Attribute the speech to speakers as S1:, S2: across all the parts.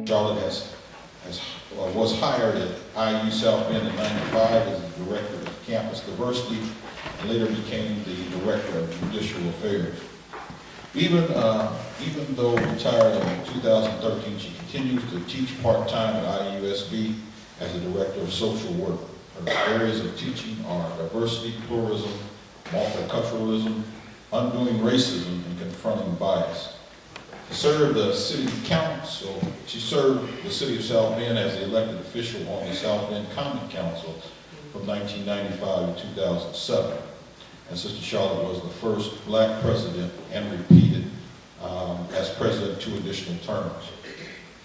S1: Charlotte was hired at IU South Bend in '95 as the Director of Campus Diversity and later became the Director of Judicial Affairs. Even though retired in 2013, she continues to teach part-time at IUSB as the Director of Social Work. Her areas of teaching are diversity, pluralism, multiculturalism, undoing racism, and confronting bias. She served the City Council. She served the City of South Bend as the elected official on the South Bend Common Council from 1995 to 2007. And Sister Charlotte was the first black president and repeated as president 2 additional terms.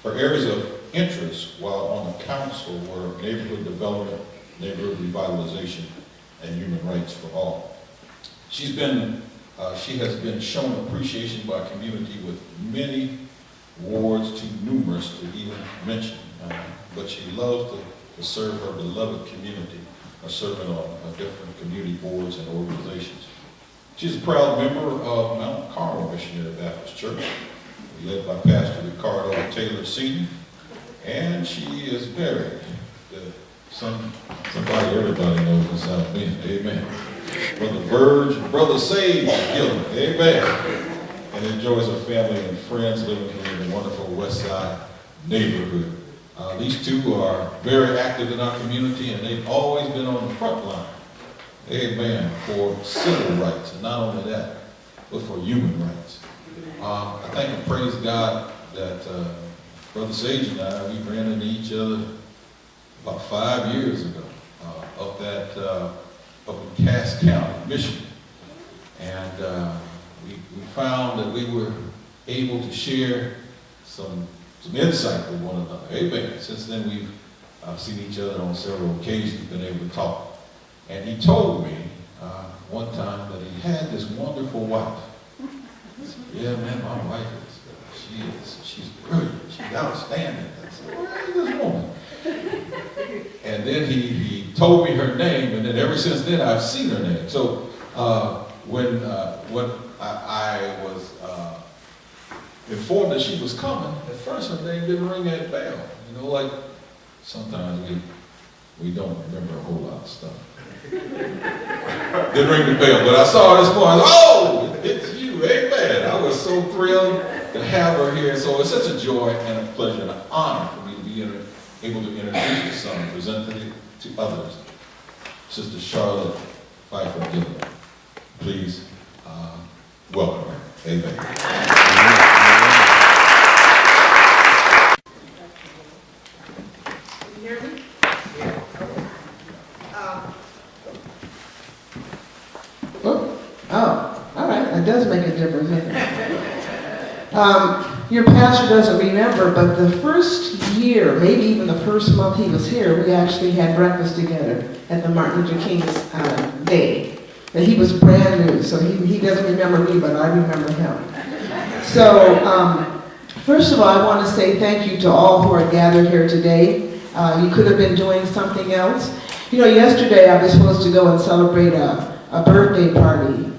S1: Her areas of interest while on the council were neighborhood development, neighborhood revitalization, and human rights for all. She has been shown appreciation by community with many awards, too numerous to even mention. But she loves to serve her beloved community, serving on different community boards and organizations. She's a proud member of Mount Carmel Missionary Baptist Church, led by Pastor Ricardo Taylor Sr., and she is married to somebody everybody knows in South Bend. Amen. Brother Verge, Brother Sage Gilman. Amen. And enjoys her family and friends living here in the wonderful West Side neighborhood. These two are very active in our community, and they've always been on the front line. Amen. For civil rights, and not only that, but for human rights. I thank and praise God that Brother Sage and I, we ran into each other about 5 years ago up in Cass County, Michigan. And we found that we were able to share some insight with one another. Amen. Since then, we've seen each other on several occasions, been able to talk. And he told me one time that he had this wonderful wife. Yeah, man, my wife she's brilliant. She's outstanding. I said, where is this woman? And then he told me her name, and then ever since then I've seen her name. So when I was informed that she was coming, at first her name didn't ring that bell. You know, like sometimes we don't remember a whole lot of stuff. Didn't ring the bell, but I saw her this morning. Oh, it's you, amen. I was so thrilled to have her here. So it's such a joy and a pleasure and an honor for me to be able to introduce this son and present it to others. Sister Charlotte Pfeifer Gilman. Please welcome her. Amen.
S2: Can you hear me? Yeah. All right. That does make a difference. Your pastor doesn't remember, but the first year, maybe even the first month he was here, we actually had breakfast together at the Martin Luther King's Day. And he was brand new, so he doesn't remember me, but I remember him. So, first of all, I want to say thank you to all who are gathered here today. You could have been doing something else. You know, yesterday I was supposed to go and celebrate a birthday party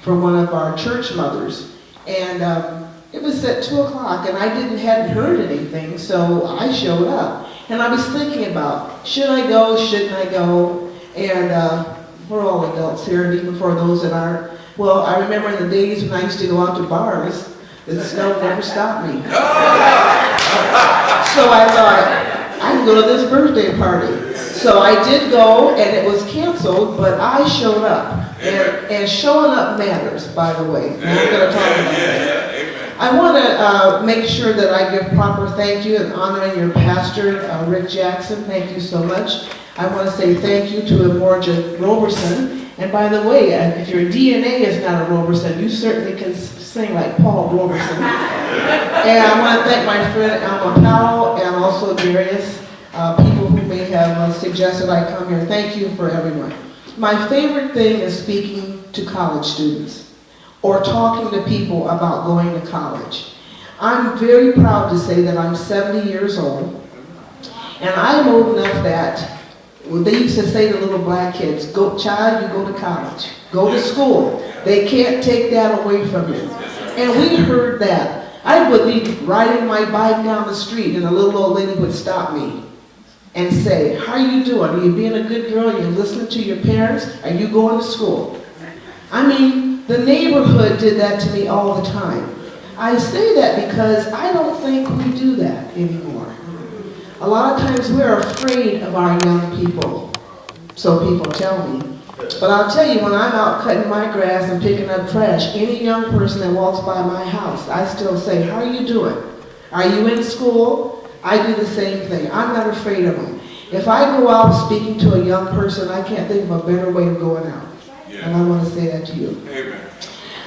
S2: for one of our church mothers. And it was at 2 o'clock, and I hadn't heard anything, so I showed up. And I was thinking about, should I go, shouldn't I go? And we're all adults here, and even for those that aren't. Well, I remember in the days when I used to go out to bars, the snow never stopped me. So I thought, I can go to this birthday party. So I did go, and it was canceled, but I showed up. And showing up matters, by the way. I'm going to talk about that. I want to make sure that I give proper thank you and honoring your pastor, Rick Jackson. Thank you so much. I want to say thank you to Imorja Roberson. And by the way, if your DNA is not a Roberson, you certainly can sing like Paul Roberson. And I want to thank my friend Alma Powell and also various people who may have suggested I come here. Thank you for everyone. My favorite thing is speaking to college students or talking to people about going to college. I'm very proud to say that I'm 70 years old, and I'm old enough that they used to say to little black kids, "Go, child, you go to college, go to school. They can't take that away from you." And we heard that. I would be riding my bike down the street and a little old lady would stop me and say, how are you doing? Are you being a good girl? Are you listening to your parents? Are you going to school? I mean, the neighborhood did that to me all the time. I say that because I don't think we do that anymore. A lot of times we're afraid of our young people, so people tell me. But I'll tell you, when I'm out cutting my grass and picking up trash, any young person that walks by my house, I still say, how are you doing? Are you in school? I do the same thing. I'm not afraid of them. If I go out speaking to a young person, I can't think of a better way of going out. And I want to say that to you.
S3: Amen.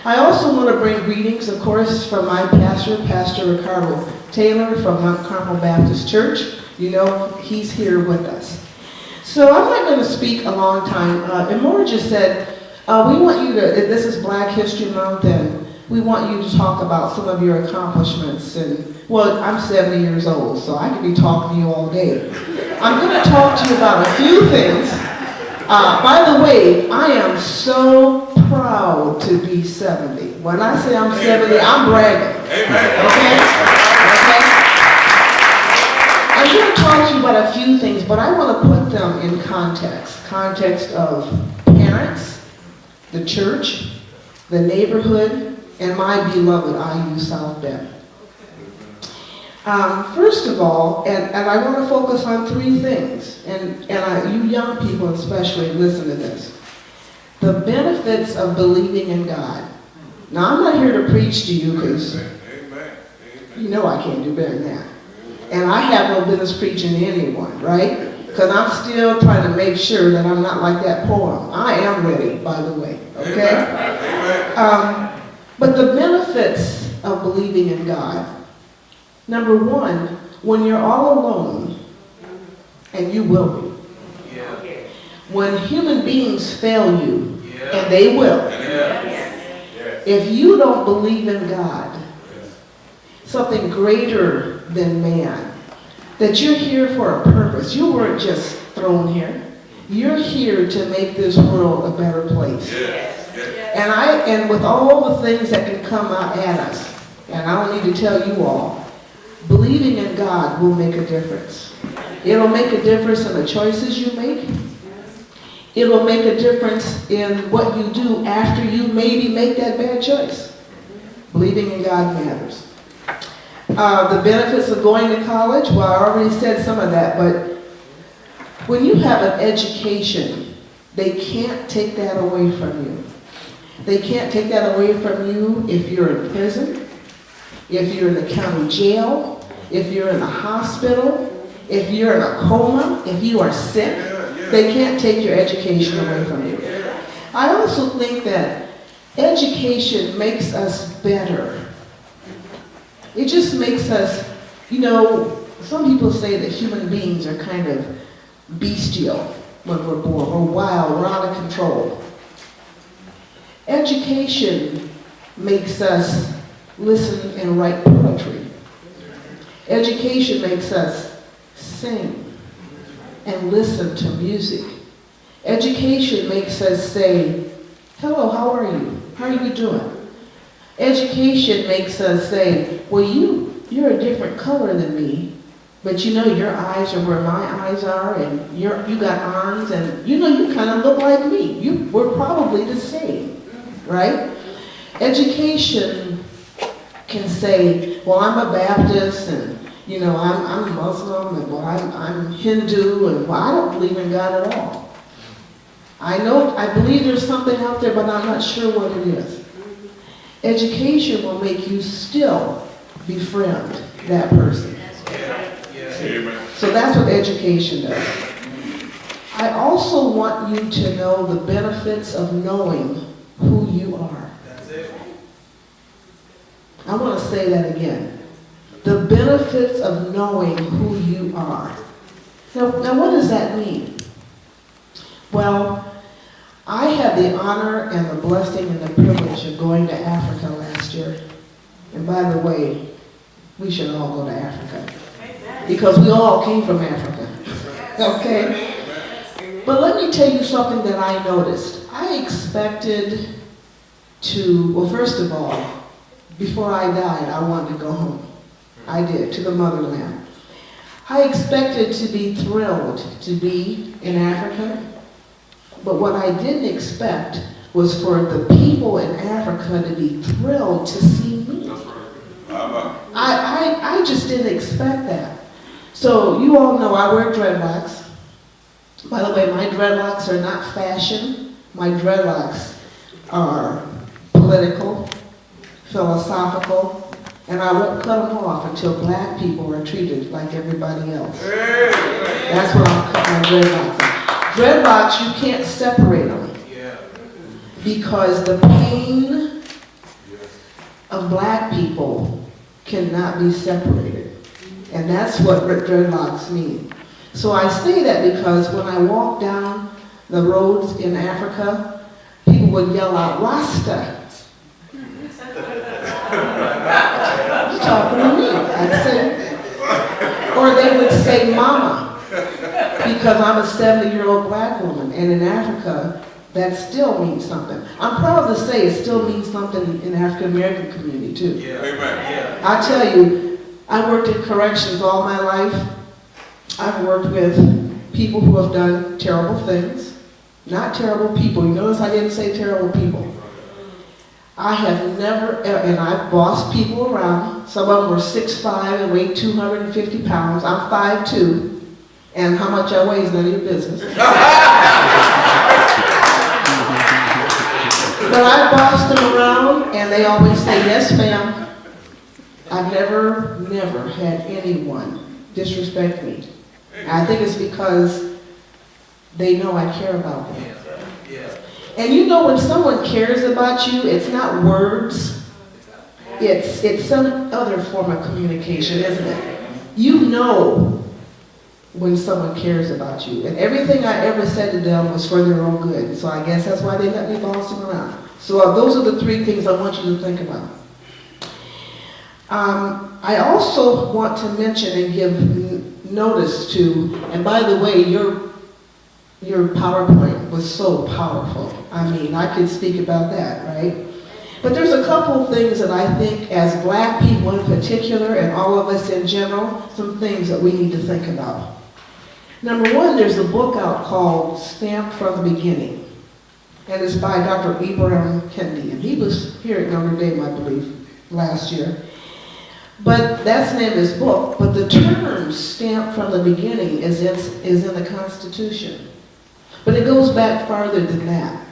S2: I also want to bring greetings, of course, from my pastor, Pastor Ricardo Taylor from Mount Carmel Baptist Church. You know, he's here with us. So I'm not going to speak a long time. Imora just said, we want you to, this is Black History Month, and we want you to talk about some of your accomplishments. And, well, I'm 70 years old, so I could be talking to you all day. I'm going to talk to you about a few things. By the way, I am so proud to be 70. When I say I'm 70, I'm bragging. Okay? I'm going to talk to you about a few things, but I want to put them in context. Context of parents, the church, the neighborhood, and my beloved IU South Bend. First of all, and I want to focus on three things, and you young people especially, listen to this. The benefits of believing in God. Now, I'm not here to preach to you because you know I can't do better than that. And I have no business preaching to anyone, right? Because I'm still trying to make sure that I'm not like that poem. I am ready, by the way, okay? But the benefits of believing in God. Number one, when you're all alone, and you will be. When human beings fail you, and they will. If you don't believe in God, something greater than man, that you're here for a purpose. You weren't just thrown here. You're here to make this world a better place. And with all the things that can come out at us, and I don't need to tell you all, believing in God will make a difference. It'll make a difference in the choices you make. It'll make a difference in what you do after you maybe make that bad choice. Believing in God matters. The benefits of going to college, well, I already said some of that, but when you have an education, they can't take that away from you. They can't take that away from you if you're in prison, if you're in the county jail, if you're in a hospital, if you're in a coma, if you are sick. They can't take your education away from you. I also think that education makes us better. It just makes us, you know, some people say that human beings are kind of bestial when we're born. We're wild, we're out of control. Education makes us listen and write poetry. Education makes us sing and listen to music. Education makes us say, hello, how are you? How are you doing? Education makes us say, well, you're a different color than me, but you know your eyes are where my eyes are, and you got arms, and you know you kind of look like me. We're probably the same, right? Education can say, well, I'm a Baptist, and you know, I'm Muslim, and well, I'm Hindu, and well, I don't believe in God at all. I believe there's something out there, but I'm not sure what it is. Education will make you still befriend that person. So that's what education does. I also want you to know the benefits of knowing who you are. I want to say that again. The benefits of knowing who you are. Now what does that mean? Well, I had the honor and the blessing and the privilege of going to Africa last year. And by the way, we should all go to Africa. Because we all came from Africa. Okay? But let me tell you something that I noticed. I expected to, well, first of all, before I died, I wanted to go home. I did, to the motherland. I expected to be thrilled to be in Africa, but what I didn't expect was for the people in Africa to be thrilled to see me. I just didn't expect that. So you all know I wear dreadlocks. By the way, my dreadlocks are not fashion. My dreadlocks are political, philosophical, and I won't cut them off until black people are treated like everybody else. That's what I'll cut my dreadlocks off. Dreadlocks, you can't separate them. Because the pain of black people cannot be separated. And that's what dreadlocks mean. So I say that because when I walk down the roads in Africa, people would yell out, Rasta. You're talking to me. I'd say, or they would say mama, because I'm a 70-year-old black woman. And in Africa, that still means something. I'm proud to say it still means something in the African American community too.
S3: Yeah. Amen. Yeah.
S2: I tell you, I worked in corrections all my life. I've worked with people who have done terrible things. Not terrible people. You notice I didn't say terrible people. I have never, and I've bossed people around. Some of them were 6'5" and weighed 250 pounds. I'm 5'2", and how much I weigh is none of your business. But I bossed them around, and they always say, yes, ma'am. I've never had anyone disrespect me. I think it's because they know I care about them.
S3: Yeah.
S2: And you know when someone cares about you, it's not words. It's some other form of communication, isn't it? You know when someone cares about you. And everything I ever said to them was for their own good. So I guess that's why they let me boss them around. So those are the three things I want you to think about. I also want to mention and give notice to, and by the way, your PowerPoint was so powerful. I mean, I could speak about that, right? But there's a couple things that I think as black people in particular, and all of us in general, some things that we need to think about. Number one, there's a book out called Stamped from the Beginning. And it's by Dr. Ibrahim Kendi. And he was here at Notre Dame, I believe, last year. But that's the name of his book. But the term stamped from the beginning is in the Constitution. But it goes back farther than that.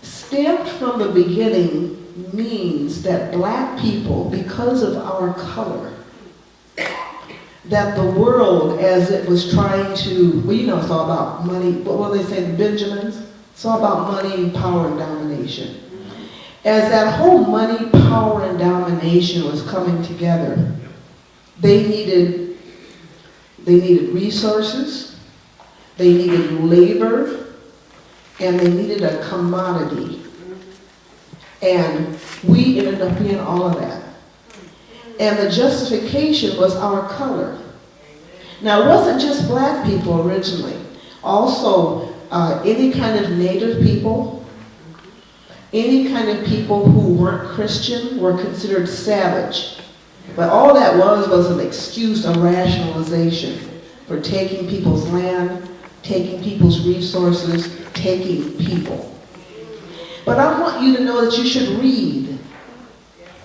S2: Stamped from the beginning means that black people, because of our color, that the world, as it was trying to, well, you know, it's all about money. What do they say, the Benjamins? It's all about money, power, and domination. As that whole money, power, and domination was coming together, they needed resources, they needed labor, and they needed a commodity. And we ended up being all of that. And the justification was our color. Now, it wasn't just black people originally. Also, any kind of native people, any kind of people who weren't Christian were considered savage. But all that was an excuse, a rationalization for taking people's land, taking people's resources, taking people. But I want you to know that you should read,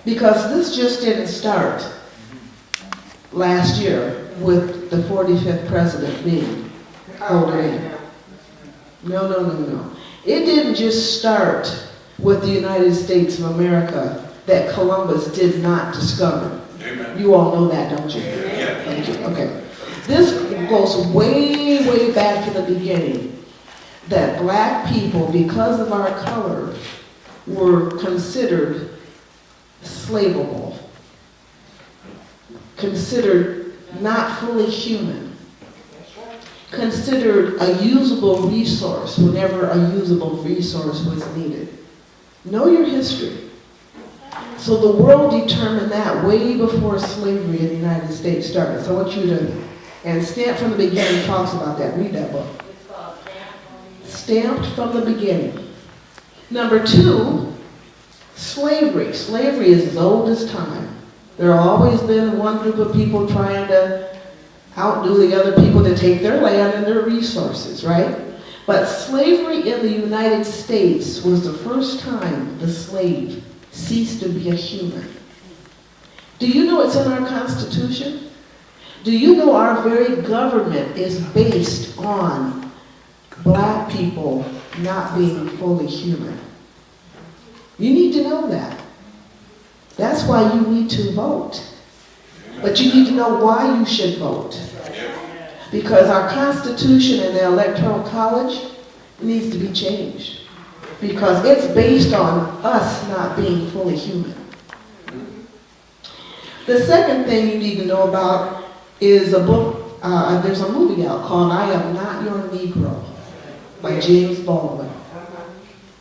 S2: because this just didn't start last year with the 45th president being voted in. No. It didn't just start with the United States of America that Columbus did not discover.
S3: Amen.
S2: You all know that, don't you?
S3: Yeah.
S2: Thank you. Okay. This goes way, way back to the beginning, that black people, because of our color, were considered slaveable, considered not fully human, considered a usable resource whenever a usable resource was needed. Know your history. So the world determined that way before slavery in the United States started. So I want you to, and Stamped from the Beginning talks about that. Read that book. Stamped from the Beginning. Number two, Slavery. Slavery is as old as time. There have always been one group of people trying to outdo the other people to take their land and their resources, right? But slavery in the United States was the first time the slave ceased to be a human. Do you know it's in our Constitution? Do you know our very government is based on black people not being fully human? You need to know that. That's why you need to vote. But you need to know why you should vote. Because our Constitution and the Electoral College needs to be changed. Because it's based on us not being fully human. The second thing you need to know about is a book, there's a movie out called I Am Not Your Negro by James Baldwin.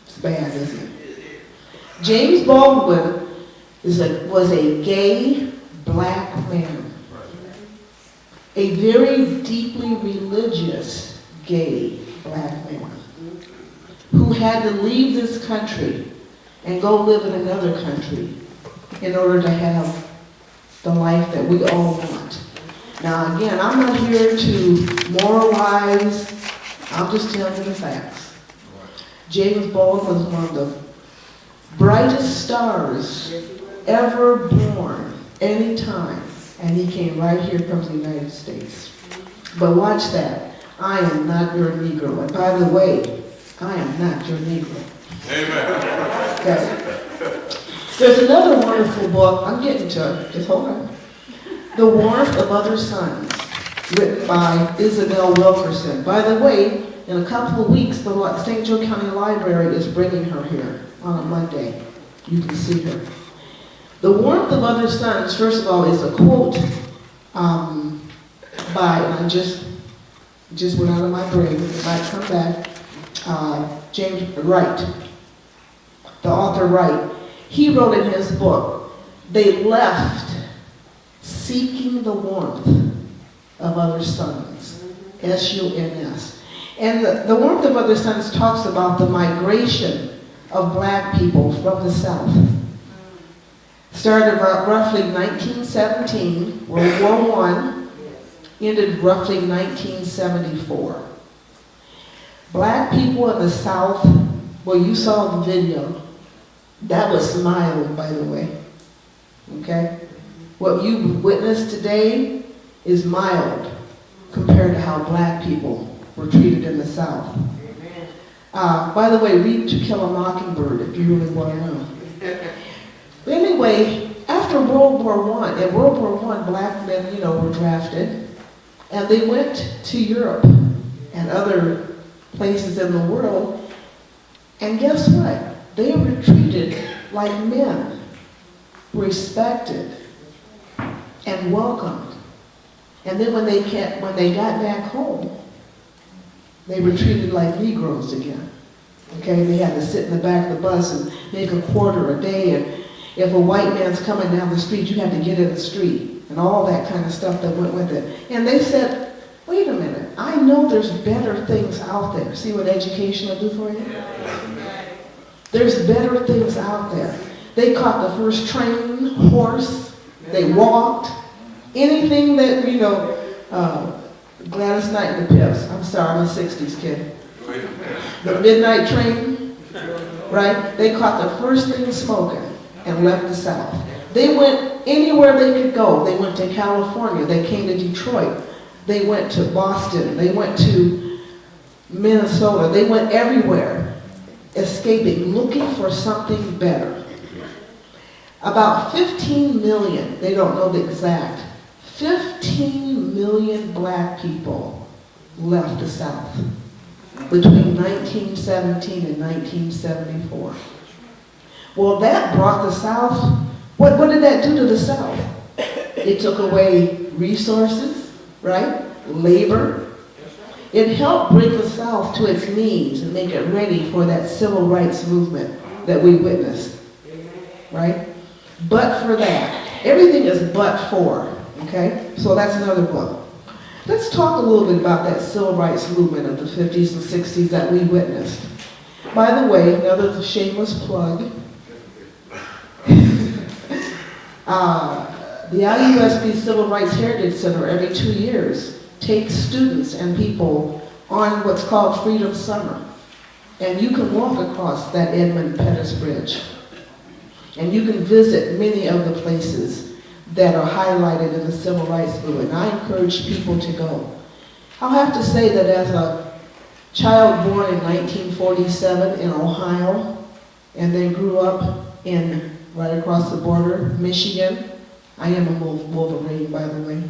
S2: It's bad, isn't it? James Baldwin was a gay black man. A very deeply religious gay black man who had to leave this country and go live in another country in order to have the life that we all want. Now again, I'm not here to moralize, I'm just telling you the facts. James Baldwin was one of the brightest stars ever born, anytime, and he came right here from the United States. But watch that. I am not your Negro. And by the way, I am not your Negro.
S3: Amen.
S2: Okay. There's another wonderful book, I'm getting to it, just hold on. The Warmth of Other Suns, written by Isabel Wilkerson. By the way, in a couple of weeks, the St. Joe County Library is bringing her here on a Monday. You can see her. The Warmth of Other Suns, first of all, is a quote by, and I just went out of my brain, it might come back, James Wright, the author Wright. He wrote in his book, they left seeking the warmth of other suns, S-U-N-S. And the Warmth of Other Suns talks about the migration of black people from the South. Started about roughly 1917, World War I, ended roughly 1974. Black people in the South, well, you saw the video. That was mild, by the way. Okay? What you witnessed today is mild compared to how black people were treated in the South. By the way, read To Kill a Mockingbird if you really want to know. But anyway, after World War I, in World War I, black men, were drafted, and they went to Europe and other places in the world, and guess what? They were treated like men, respected, and welcomed. And then when they got back home, they were treated like Negroes again. Okay, they had to sit in the back of the bus and make a quarter a day, and if a white man's coming down the street, you had to get in the street, and all that kind of stuff that went with it. And they said, wait a minute, I know there's better things out there. See what education will do for you? There's better things out there. They caught the first train, horse, they walked, anything that, Gladys Knight and the Pips. I'm sorry, I'm a 60s kid. The midnight train, right? They caught the first thing smoking and left the South. They went anywhere they could go. They went to California. They came to Detroit. They went to Boston. They went to Minnesota. They went everywhere, escaping, looking for something better. About 15 million, they don't know the exact, 15 million black people left the South between 1917 and 1974. Well, that brought the South, what did that do to the South? It took away resources, right? Labor. It helped bring the South to its knees and make it ready for that civil rights movement that we witnessed, right? But for that, everything is but for, okay? So that's another book. Let's talk a little bit about that civil rights movement of the 50s and 60s that we witnessed. By the way, another shameless plug, The IUSB Civil Rights Heritage Center every 2 years takes students and people on what's called Freedom Summer. And you can walk across that Edmund Pettus Bridge. And you can visit many of the places that are highlighted in the Civil Rights Movement. I encourage people to go. I'll have to say that as a child born in 1947 in Ohio, and then grew up in right across the border, Michigan. I am a Wolverine, by the way.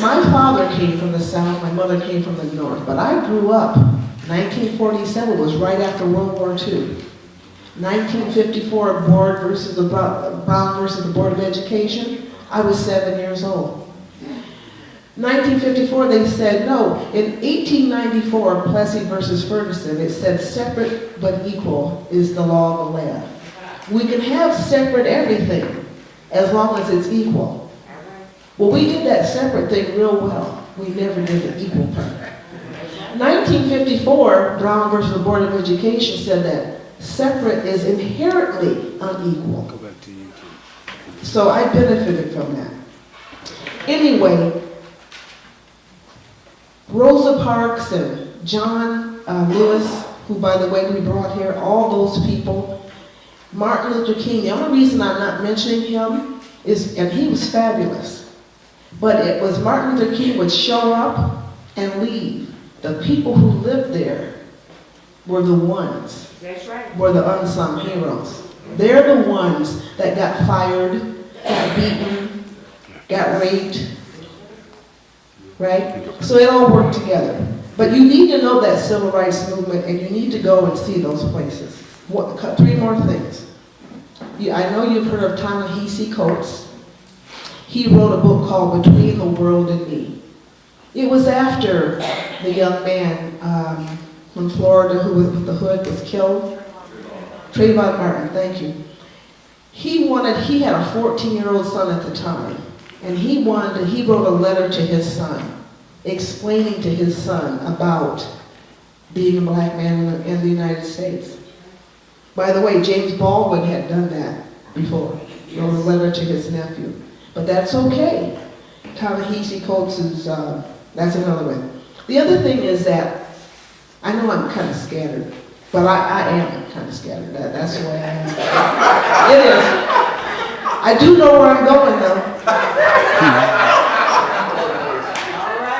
S2: My father came from the South, my mother came from the North, but I grew up, 1947 was right after World War II. 1954, Brown versus the Board of Education, I was 7 years old. 1954, they said no. In 1894, Plessy versus Ferguson, it said separate but equal is the law of the land. We can have separate everything as long as it's equal. Well, we did that separate thing real well. We never did the equal part. 1954, Brown versus the Board of Education said that separate is inherently unequal.
S3: Go back to you.
S2: So I benefited from that. Anyway, Rosa Parks and John Lewis, who, by the way, we brought here, all those people. Martin Luther King, the only reason I'm not mentioning him is, and he was fabulous, but it was Martin Luther King would show up and leave. The people who lived there were the ones,
S4: That's right.
S2: were the unsung heroes. They're the ones that got fired, got beaten, got raped, right? So it all worked together. But you need to know that civil rights movement, and you need to go and see those places. Three more things. I know you've heard of Ta-Nehisi Coates. He wrote a book called Between the World and Me. It was after the young man from Florida who was with the hood was killed. Trayvon Martin, thank you. He had a 14-year-old son at the time. And he wrote a letter to his son, explaining to his son about being a black man in the United States. By the way, James Baldwin had done that before, wrote a letter to his nephew. But that's okay. Ta-Nehisi Coates is, that's another way. The other thing is that, I know I'm kind of scattered, but I am kind of scattered. That's the way I am. It is. I do know where I'm going, though.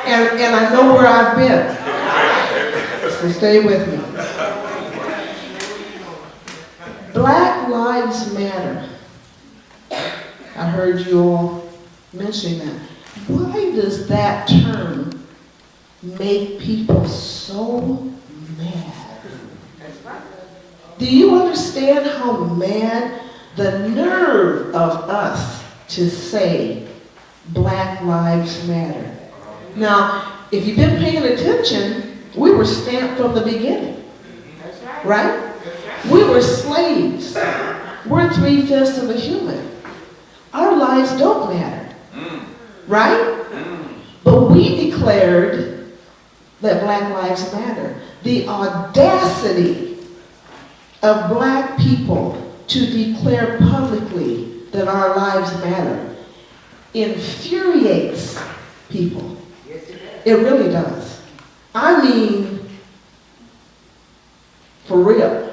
S2: And I know where I've been. So stay with me. Black Lives Matter. I heard you all mentioning that. Why does that term make people so mad? Do you understand how mad? The nerve of us to say Black Lives Matter. Now, if you've been paying attention, we were stamped from the beginning, right? We were slaves. We're 3/5 of a human. Our lives don't matter, right? But we declared that Black Lives Matter. The audacity of black people to declare publicly that our lives matter infuriates people. It really does. I mean, for real.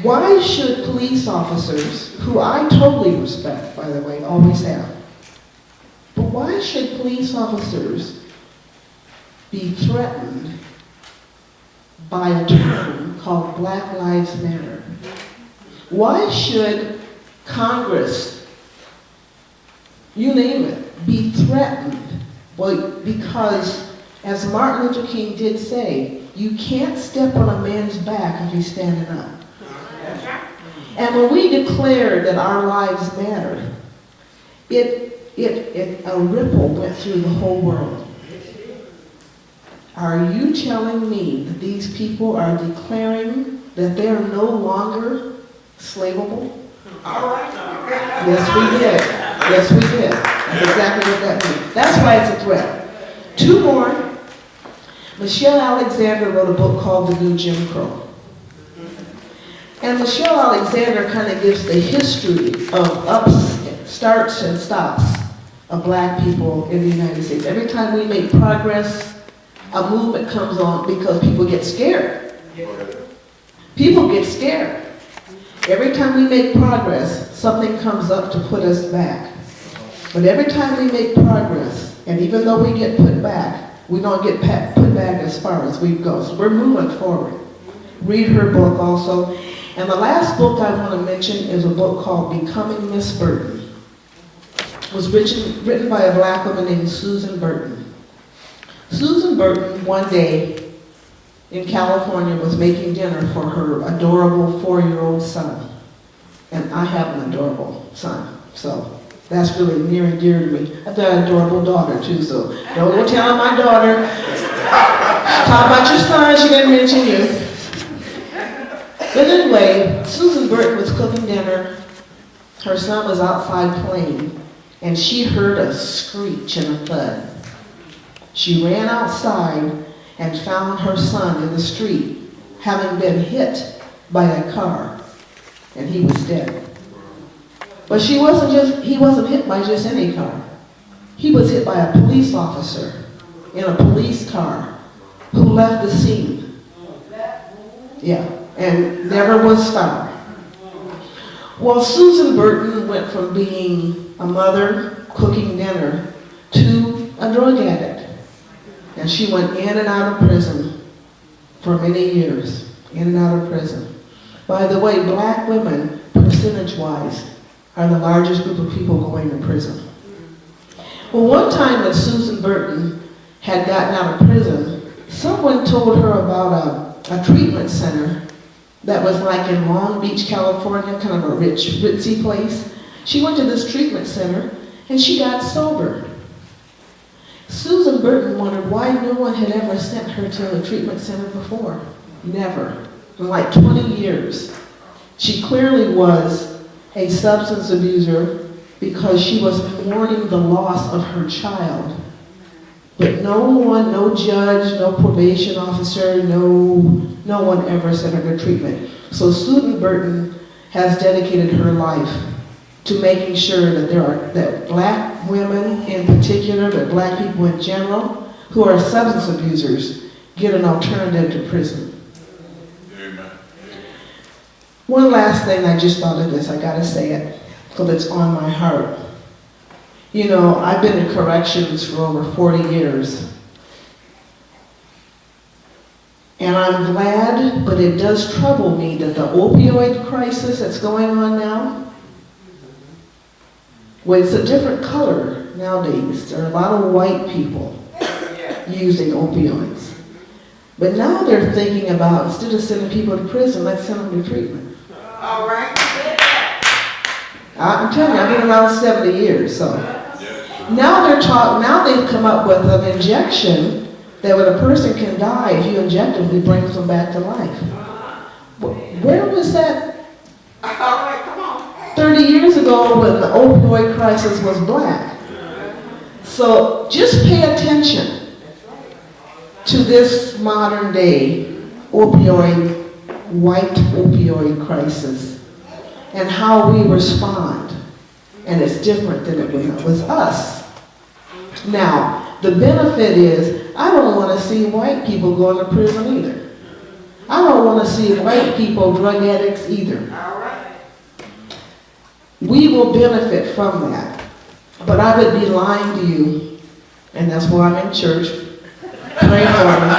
S2: Why should police officers, who I totally respect, by the way, always have, but why should police officers be threatened by a term called Black Lives Matter? Why should Congress, you name it, be threatened? Well, because, as Martin Luther King did say, you can't step on a man's back if he's standing up. And when we declared that our lives matter, a ripple went through the whole world. Are you telling me that these people are declaring that they are no longer slavable? Yes, we did. Yes, we did. That's exactly what that means. That's why it's a threat. Two more. Michelle Alexander wrote a book called The New Jim Crow. And Michelle Alexander kind of gives the history of starts and stops of black people in the United States. Every time we make progress, a movement comes on because people get scared. People get scared. Every time we make progress, something comes up to put us back. But every time we make progress, and even though we get put back, we don't get put back as far as we go. So we're moving forward. Read her book also. And the last book I want to mention is a book called Becoming Miss Burton. It was written by a black woman named Susan Burton. Susan Burton, one day in California, was making dinner for her adorable 4-year-old son. And I have an adorable son, so that's really near and dear to me. I've got an adorable daughter too, so don't go telling my daughter. Talk about your son, she didn't mention you. But anyway, Susan Burton was cooking dinner. Her son was outside playing, and she heard a screech and a thud. She ran outside and found her son in the street, having been hit by a car, and he was dead. But he wasn't hit by just any car. He was hit by a police officer in a police car who left the scene. Yeah, and never was found. Well, Susan Burton went from being a mother cooking dinner to a drug addict. And she went in and out of prison for many years, in and out of prison. By the way, black women, percentage-wise, are the largest group of people going to prison. Well, one time that Susan Burton had gotten out of prison, someone told her about a treatment center that was like in Long Beach, California, kind of a ritzy place. She went to this treatment center and she got sober. Susan Burton wondered why no one had ever sent her to a treatment center before. Never. In like 20 years. She clearly was a substance abuser because she was mourning the loss of her child. But no one, no judge, no probation officer, no one ever sent her to treatment. So Susan Burton has dedicated her life to making sure that black women in particular, but black people in general, who are substance abusers, get an alternative to prison.
S3: Amen.
S2: One last thing, I just thought of this, I gotta say it, because it's on my heart. You know, I've been in corrections for over 40 years. And I'm glad, but it does trouble me that the opioid crisis that's going on now, well, it's a different color nowadays. There are a lot of white people using opioids. But now they're thinking about, instead of sending people to prison, let's send them to treatment.
S4: All right.
S2: I'm telling you, I've been around 70 years, so. Now they've come up with an injection that when a person can die, if you inject them, it brings them back to life. Where was that?
S4: All right, come on.
S2: 30 years ago when the opioid crisis was black. So just pay attention to this modern day white opioid crisis and how we respond. And it's different than it was us. Now, the benefit is, I don't want to see white people going to prison either. I don't want to see white people drug addicts either.
S4: All right.
S2: We will benefit from that. But I would be lying to you, and that's why I'm in church. Pray for me.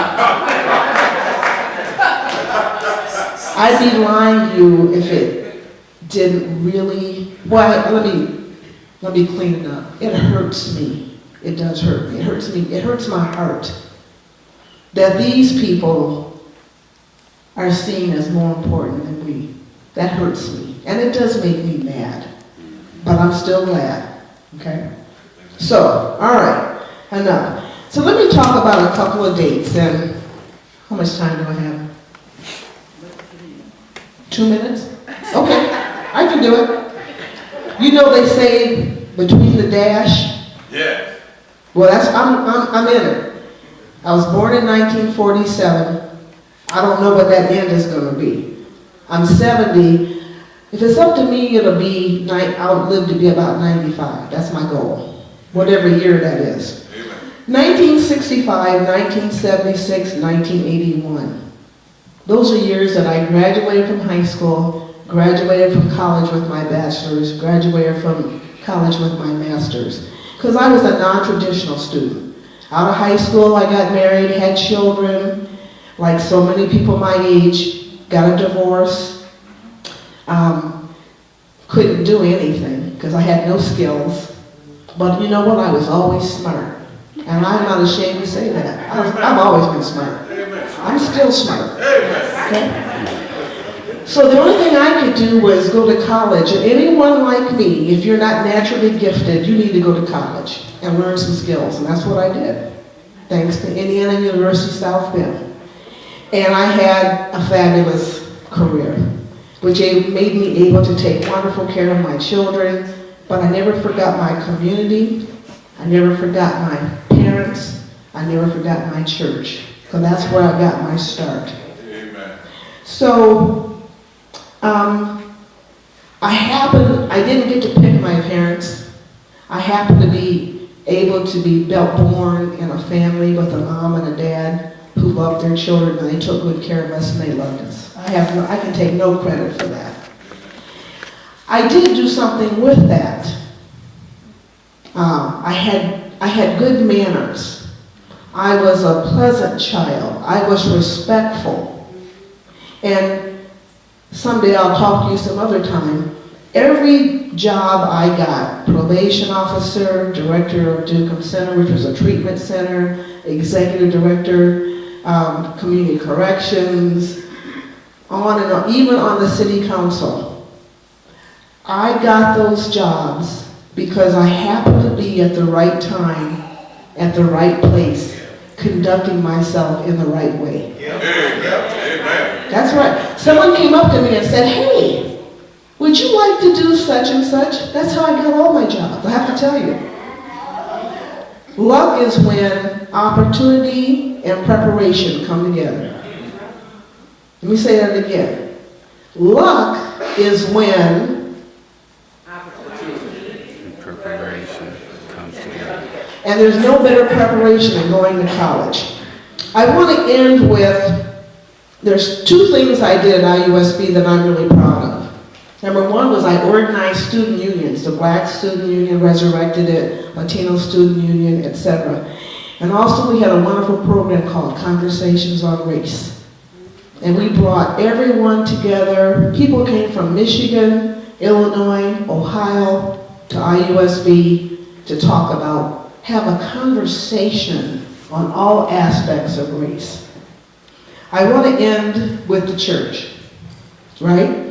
S2: I'd be lying to you if it didn't really, well, let me clean it up. It hurts me. It does hurt me. It hurts me. It hurts my heart that these people are seen as more important than we. That hurts me. And it does make me mad. But I'm still glad. Okay? So, all right. Enough. So let me talk about a couple of dates. And how much time do I have? 2 minutes? Okay. I can do it. You know they say between the dash?
S3: Yeah.
S2: Well, I'm in it. I was born in 1947. I don't know what that end is going to be. I'm 70. If it's up to me, I'll live to be about 95. That's my goal, whatever year that is. 1965, 1976, 1981. Those are years that I graduated from high school, graduated from college with my bachelor's, graduated from college with my master's. Because I was a non-traditional student. Out of high school, I got married, had children, like so many people my age, got a divorce. Couldn't do anything because I had no skills. But you know what? I was always smart. And I'm not ashamed to say that. I've always been smart. I'm still smart. Okay? So the only thing I could do was go to college. And anyone like me, if you're not naturally gifted, you need to go to college and learn some skills. And that's what I did, thanks to Indiana University South Bend. And I had a fabulous career, which made me able to take wonderful care of my children. But I never forgot my community. I never forgot my parents. I never forgot my church. So that's where I got my start.
S3: Amen.
S2: So, I didn't get to pick my parents. I happened to be able to be born in a family with a mom and a dad who loved their children, and they took good care of us, and they loved us. I can take no credit for that. I did do something with that. I had good manners. I was a pleasant child. I was respectful. And someday I'll talk to you some other time. Every job I got, probation officer, director of Dukem Center, which was a treatment center, executive director, community corrections, on and on, even on the city council. I got those jobs because I happened to be at the right time, at the right place, conducting myself in the right way.
S3: Amen.
S2: That's right. Someone came up to me and said, "Hey, would you like to do such and such?" That's how I got all my jobs, I have to tell you. Luck is when opportunity and preparation come together. Let me say that again. Luck is when
S5: preparation comes together.
S2: and there's no better preparation than going to college. I want to end with, there's two things I did at IUSB that I'm really proud of. Number one was I organized student unions. The Black Student Union resurrected it, Latino Student Union, etc. And also we had a wonderful program called Conversations on Race. And we brought everyone together. People came from Michigan, Illinois, Ohio, to IUSB to talk about, have a conversation on all aspects of race. I want to end with the church, right?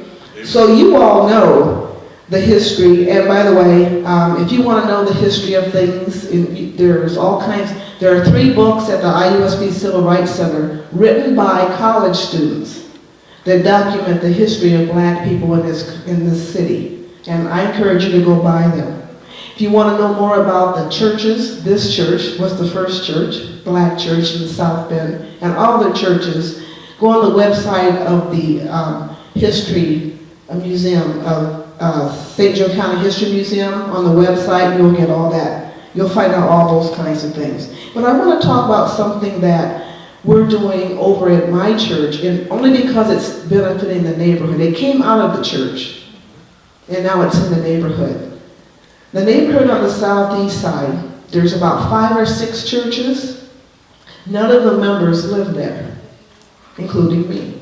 S2: So you all know the history, and by the way, if you want to know the history of things, there's all kinds. There are 3 books at the IUSB Civil Rights Center written by college students that document the history of black people in this city, and I encourage you to go buy them. If you want to know more about the churches, this church was the first church, black church in South Bend, and all the churches, go on the website of the History Museum of St. Joe County History Museum. On the website, you'll get all that. You'll find out all those kinds of things. But I want to talk about something that we're doing over at my church, and only because it's benefiting the neighborhood. It came out of the church, and now it's in the neighborhood. The neighborhood on the southeast side, there's about 5 or 6 churches. None of the members live there, including me.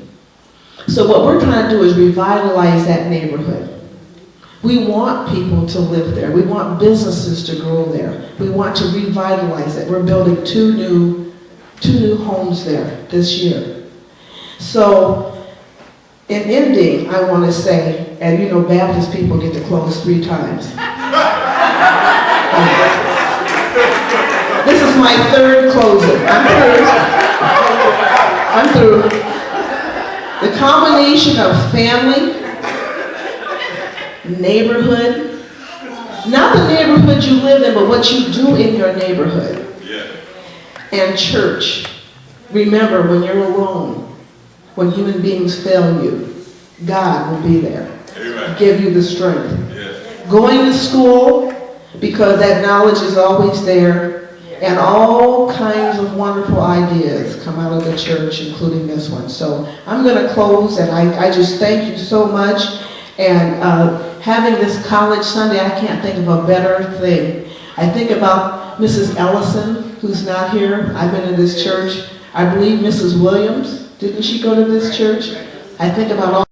S2: So what we're trying to do is revitalize that neighborhood. We want people to live there. We want businesses to grow there. We want to revitalize it. We're building 2 new homes there this year. So in ending, I want to say, and you know Baptist people get to close 3 times. This is my 3rd closing. I'm through. The combination of family, neighborhood, not the neighborhood you live in, but what you do in your neighborhood, and church. Remember, when you're alone, when human beings fail you, God will be there.
S3: Amen.
S2: Give you the strength.
S3: Yes.
S2: Going to school, because that knowledge is always there, and all kinds of wonderful ideas come out of the church, including this one. So I'm going to close, and I just thank you so much. And having this College Sunday, I can't think of a better thing. I think about Mrs. Ellison, who's not here. I've been in this church. I believe Mrs. Williams, didn't she go to this church? I think about all